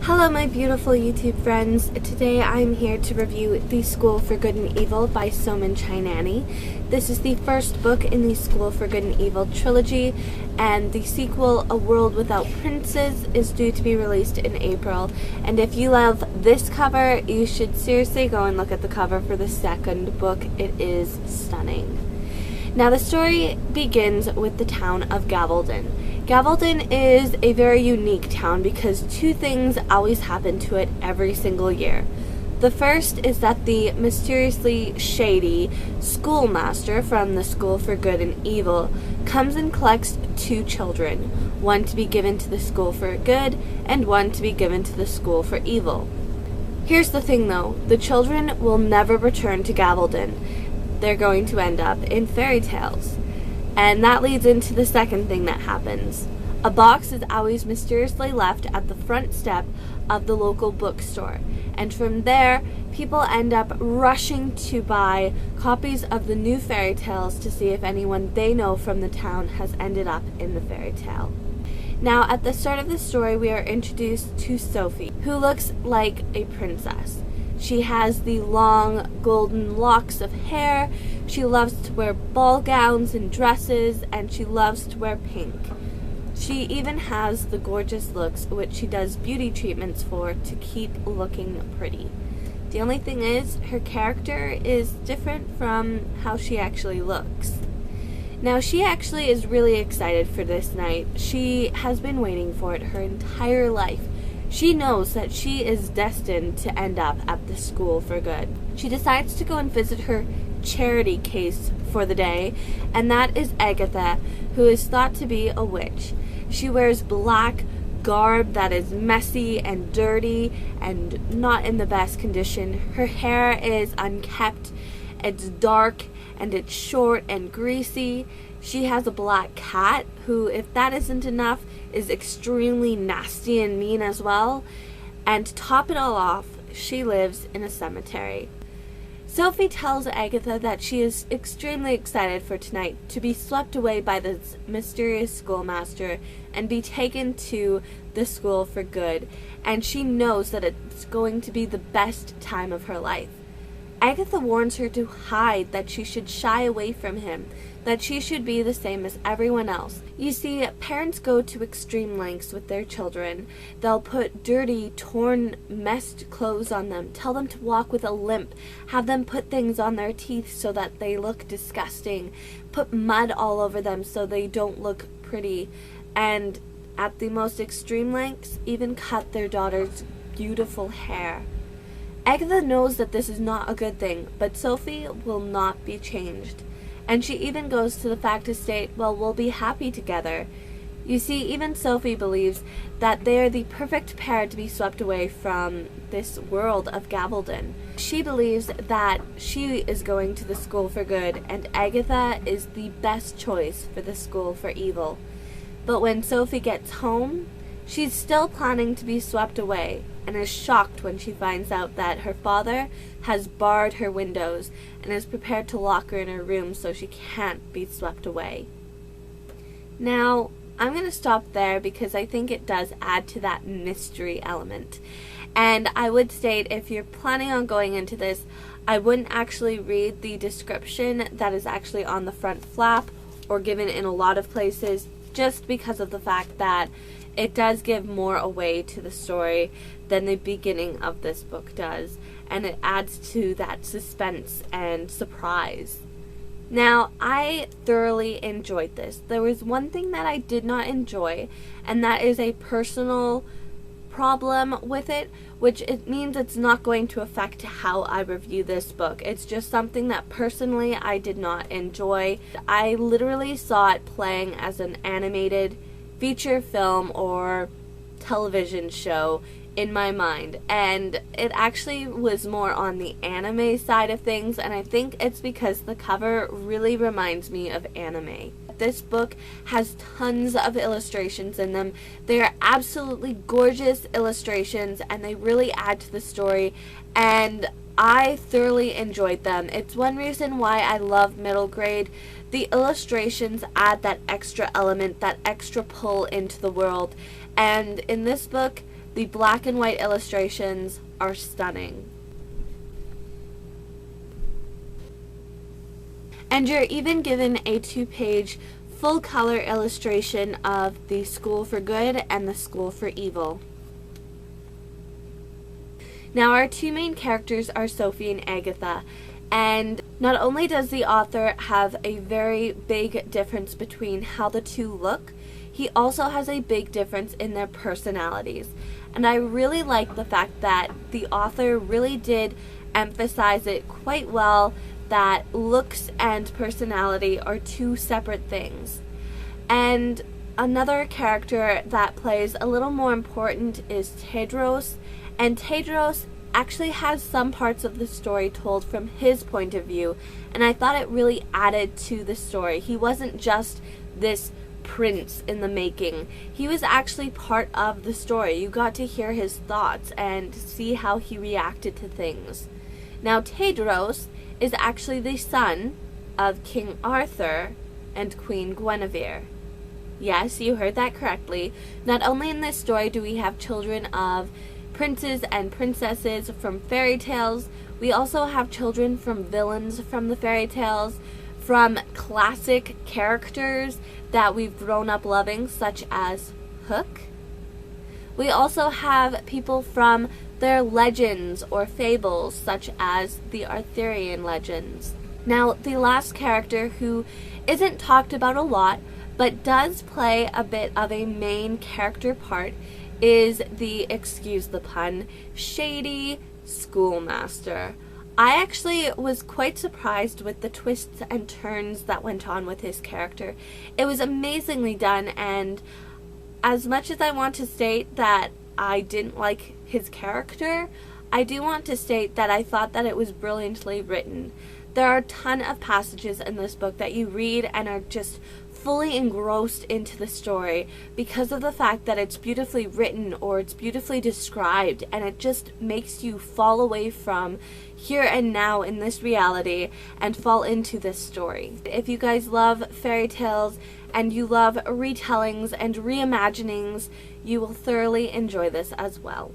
Hello my beautiful YouTube friends. Today I'm here to review The School for Good and Evil by Soman Chainani. This is the first book in the School for Good and Evil trilogy, and the sequel, A World Without Princes, is due to be released in April. And if you love this cover, you should seriously go and look at the cover for the second book. It is stunning. Now the story begins with the town of Gavaldon. Gavaldon is a very unique town because two things always happen to it every single year. The first is that the mysteriously shady schoolmaster from the School for Good and Evil comes and collects two children, one to be given to the School for Good and one to be given to the School for Evil. Here's the thing though, the children will never return to Gavaldon. They're going to end up in fairy tales. And that leads into the second thing that happens. A box is always mysteriously left at the front step of the local bookstore. And from there, people end up rushing to buy copies of the new fairy tales to see if anyone they know from the town has ended up in the fairy tale. Now, at the start of the story, we are introduced to Sophie, who looks like a princess. She has the long golden locks of hair, she loves to wear ball gowns and dresses, and she loves to wear pink. She even has the gorgeous looks, which she does beauty treatments for to keep looking pretty. The only thing is, her character is different from how she actually looks. Now, she actually is really excited for this night. She has been waiting for it her entire life. She knows that she is destined to end up at the School for Good. She decides to go and visit her charity case for the day, and that is Agatha, who is thought to be a witch. She wears black garb that is messy and dirty and not in the best condition. Her hair is unkempt, it's dark, and it's short and greasy. She has a black cat who, if that isn't enough, is extremely nasty and mean as well. And to top it all off, she lives in a cemetery. Sophie tells Agatha that she is extremely excited for tonight to be swept away by this mysterious schoolmaster and be taken to the School for Good, and she knows that it's going to be the best time of her life. Agatha warns her to hide, that she should shy away from him, that she should be the same as everyone else. You see, parents go to extreme lengths with their children. They'll put dirty, torn, messed clothes on them, tell them to walk with a limp, have them put things on their teeth so that they look disgusting, put mud all over them so they don't look pretty, and at the most extreme lengths, even cut their daughter's beautiful hair. Agatha knows that this is not a good thing, but Sophie will not be changed. And she even goes to the fact to state, well, we'll be happy together. You see, even Sophie believes that they are the perfect pair to be swept away from this world of Gavaldon. She believes that she is going to the School for Good, and Agatha is the best choice for the School for Evil. But when Sophie gets home, she's still planning to be swept away, and is shocked when she finds out that her father has barred her windows and is prepared to lock her in her room so she can't be swept away. Now, I'm going to stop there because I think it does add to that mystery element. And I would state, if you're planning on going into this, I wouldn't actually read the description that is actually on the front flap or given in a lot of places, just because of the fact that it does give more away to the story than the beginning of this book does, and it adds to that suspense and surprise. Now, I thoroughly enjoyed this. There was one thing that I did not enjoy, and that is a personal problem with it, which it means it's not going to affect how I review this book. It's just something that personally I did not enjoy. I literally saw it playing as an animated feature film or television show in my mind, and it actually was more on the anime side of things, and I think it's because the cover really reminds me of anime. This book has tons of illustrations in them. They are absolutely gorgeous illustrations, and they really add to the story, and I thoroughly enjoyed them. It's one reason why I love middle grade. The illustrations add that extra element, that extra pull into the world, and in this book, The black and white illustrations are stunning. And you're even given a 2-page full color illustration of the School for Good and the School for Evil. Now our two main characters are Sophie and Agatha, and not only does the author have a very big difference between how the two look, he also has a big difference in their personalities. And I really like the fact that the author really did emphasize it quite well, that looks and personality are two separate things. And another character that plays a little more important is Tedros, and Tedros actually has some parts of the story told from his point of view, and I thought it really added to the story. He wasn't just this prince in the making. He was actually part of the story. You got to hear his thoughts and see how he reacted to things. Now Tedros is actually the son of King Arthur and Queen Guinevere. Yes, you heard that correctly. Not only in this story do we have children of princes and princesses from fairy tales, we also have children from villains from the fairy tales, from classic characters that we've grown up loving, such as Hook. We also have people from their legends or fables, such as the Arthurian legends. Now, the last character who isn't talked about a lot, but does play a bit of a main character part, is the, excuse the pun, shady schoolmaster. I actually was quite surprised with the twists and turns that went on with his character. It was amazingly done, and as much as I want to state that I didn't like his character, I do want to state that I thought that it was brilliantly written. There are a ton of passages in this book that you read and are just fully engrossed into the story because of the fact that it's beautifully written or it's beautifully described, and it just makes you fall away from here and now in this reality and fall into this story. If you guys love fairy tales and you love retellings and reimaginings, you will thoroughly enjoy this as well.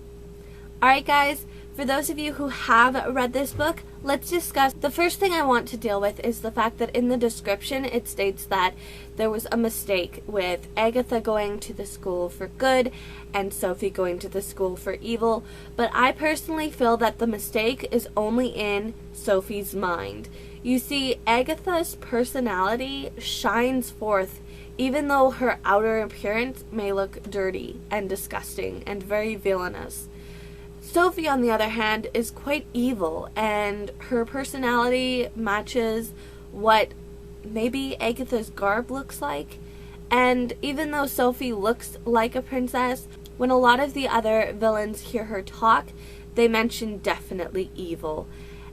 Alright guys, for those of you who have read this book, let's discuss. The first thing I want to deal with is the fact that in the description it states that there was a mistake with Agatha going to the School for Good and Sophie going to the School for Evil, but I personally feel that the mistake is only in Sophie's mind. You see, Agatha's personality shines forth even though her outer appearance may look dirty and disgusting and very villainous. Sophie, on the other hand, is quite evil, and her personality matches what maybe Agatha's garb looks like. And even though Sophie looks like a princess, when a lot of the other villains hear her talk, they mention definitely evil.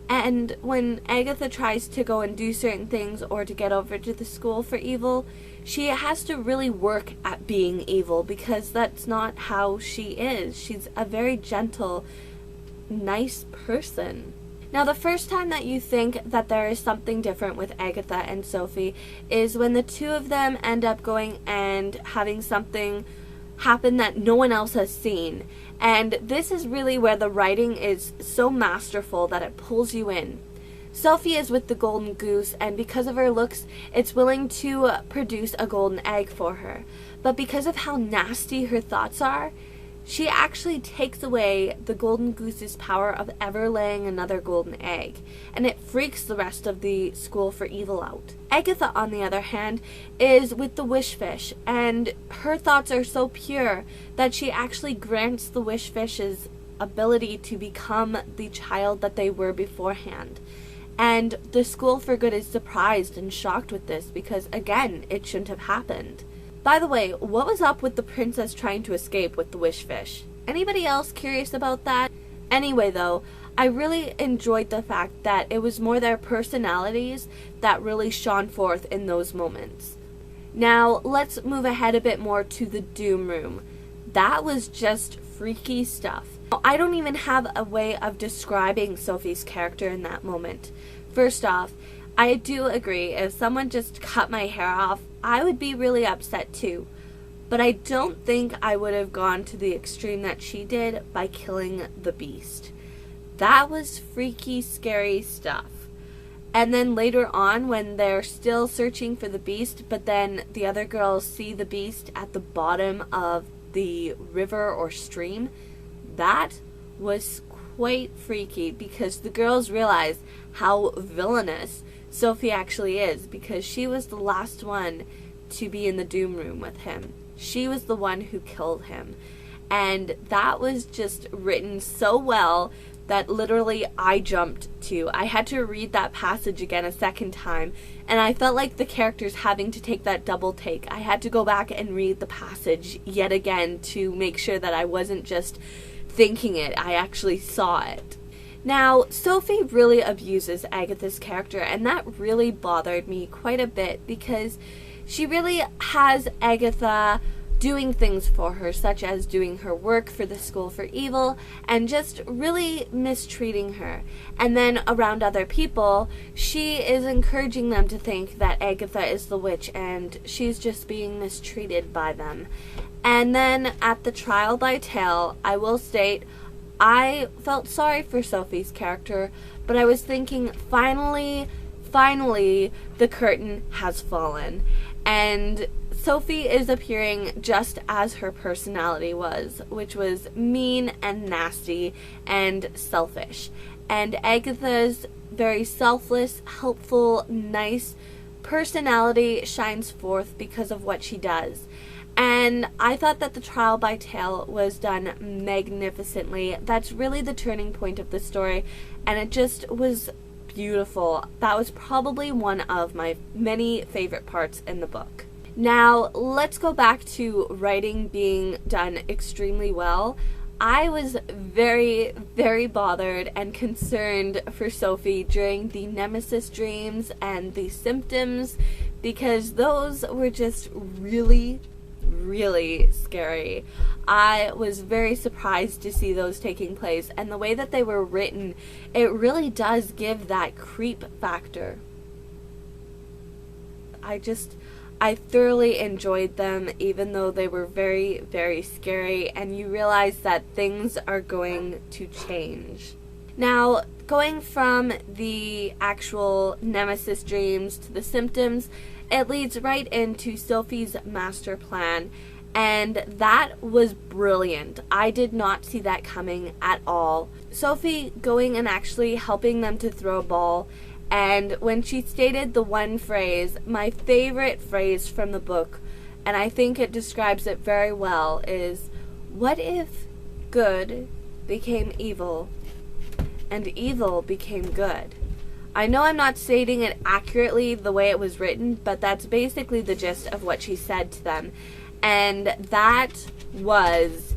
And when Agatha tries to go and do certain things or to get over to the School for Evil, she has to really work at being evil because that's not how she is. She's a very gentle, nice person. Now, the first time that you think that there is something different with Agatha and Sophie is when the two of them end up going and having something happen that no one else has seen. And this is really where the writing is so masterful that it pulls you in. Sophie is with the golden goose, and because of her looks, it's willing to produce a golden egg for her. But because of how nasty her thoughts are, she actually takes away the golden goose's power of ever laying another golden egg, and it freaks the rest of the School for Evil out. Agatha, on the other hand, is with the wishfish, and her thoughts are so pure that she actually grants the wishfish's ability to become the child that they were beforehand. And the School for Good is surprised and shocked with this because, again, it shouldn't have happened. By the way, what was up with the princess trying to escape with the wishfish? Anybody else curious about that? Anyway, though, I really enjoyed the fact that it was more their personalities that really shone forth in those moments. Now, let's move ahead a bit more to the Doom Room. That was just freaky stuff. I don't even have a way of describing Sophie's character in that moment. First off, I do agree, if someone just cut my hair off, I would be really upset too. but I don't think I would have gone to the extreme that she did by killing the beast. That was freaky, scary stuff. And then later on, when they're still searching for the beast, but then the other girls see the beast at the bottom of the river or stream, that was quite freaky, because the girls realize how villainous Sophie actually is, because she was the last one to be in the doom room with him. She was the one who killed him. And that was just written so well that literally I jumped to. I had to read that passage again a second time, and I felt like the characters having to take that double take. I had to go back and read the passage yet again to make sure that I wasn't just thinking it, I actually saw it. Now, Sophie really abuses Agatha's character, and that really bothered me quite a bit, because she really has Agatha doing things for her, such as doing her work for the School for Evil, and just really mistreating her. And then around other people, she is encouraging them to think that Agatha is the witch, and she's just being mistreated by them. And then at the trial by tale, I will state, I felt sorry for Sophie's character, but I was thinking, finally, the curtain has fallen. And Sophie is appearing just as her personality was, which was mean and nasty and selfish. And Agatha's very selfless, helpful, nice personality shines forth because of what she does. And I thought that the trial by tale was done magnificently. That's really the turning point of the story, and it just was beautiful. That was probably one of my many favorite parts in the book. Now, let's go back to writing being done extremely well. I was very, very bothered and concerned for Sophie during the Nemesis dreams and the symptoms, because those were just really scary. I was very surprised to see those taking place, and the way that they were written, it really does give that creep factor. I thoroughly enjoyed them, even though they were very, very scary, and you realize that things are going to change. Now, going from the actual Nemesis dreams to the symptoms, it leads right into Sophie's master plan, and that was brilliant. I did not see that coming at all. Sophie going and actually helping them to throw a ball, and when she stated the one phrase, my favorite phrase from the book, and I think it describes it very well, is, what if good became evil and evil became good? I know I'm not stating it accurately the way it was written, but that's basically the gist of what she said to them. And that was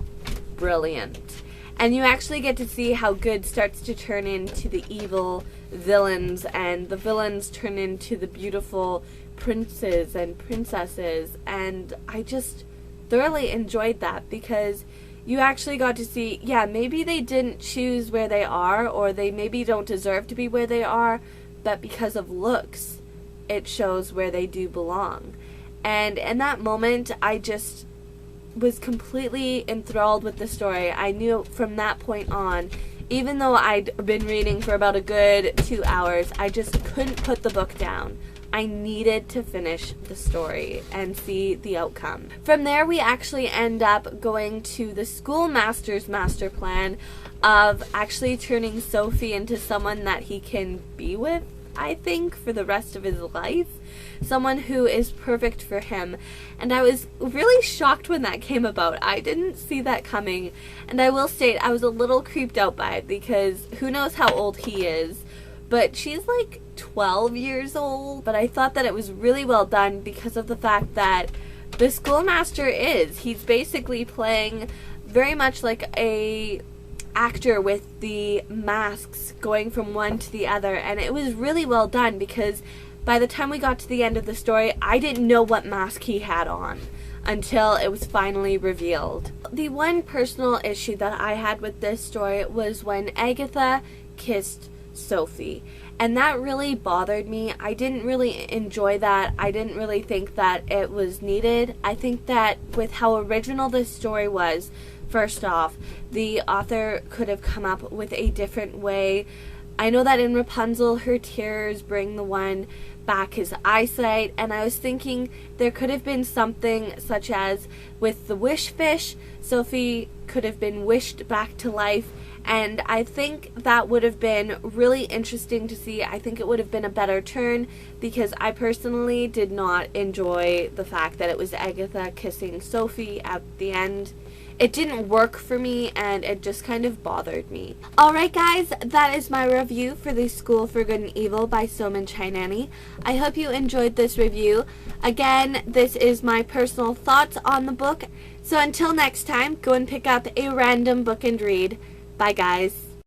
brilliant. And you actually get to see how good starts to turn into the evil villains, and the villains turn into the beautiful princes and princesses. And I just thoroughly enjoyed that, because you actually got to see, yeah, maybe they didn't choose where they are, or they maybe don't deserve to be where they are, but because of looks, it shows where they do belong. And in that moment, I just was completely enthralled with the story. I knew from that point on, even though I'd been reading for about a good 2 hours, I just couldn't put the book down. I needed to finish the story and see the outcome. From there, we actually end up going to the schoolmaster's master plan of actually turning Sophie into someone that he can be with, I think, for the rest of his life. Someone who is perfect for him. And I was really shocked when that came about. I didn't see that coming. And I will state, I was a little creeped out by it, because who knows how old he is. But she's like 12 years old. But I thought that it was really well done because of the fact that the schoolmaster he's basically playing very much like a actor with the masks going from one to the other. And it was really well done, because by the time we got to the end of the story, I didn't know what mask he had on until it was finally revealed. The one personal issue that I had with this story was when Agatha kissed Sophie. And that really bothered me. I didn't really enjoy that. I didn't really think that it was needed. I think that with how original this story was, first off, the author could have come up with a different way. I know that in Rapunzel, her tears bring the one back his eyesight, and I was thinking there could have been something such as with the wish fish, Sophie could have been wished back to life, and I think that would have been really interesting to see. I think it would have been a better turn, because I personally did not enjoy the fact that it was Agatha kissing Sophie at the end. It didn't work for me, and it just kind of bothered me. Alright guys, that is my review for The School for Good and Evil by Soman Chainani. I hope you enjoyed this review. Again, this is my personal thoughts on the book. So until next time, go and pick up a random book and read. Bye guys.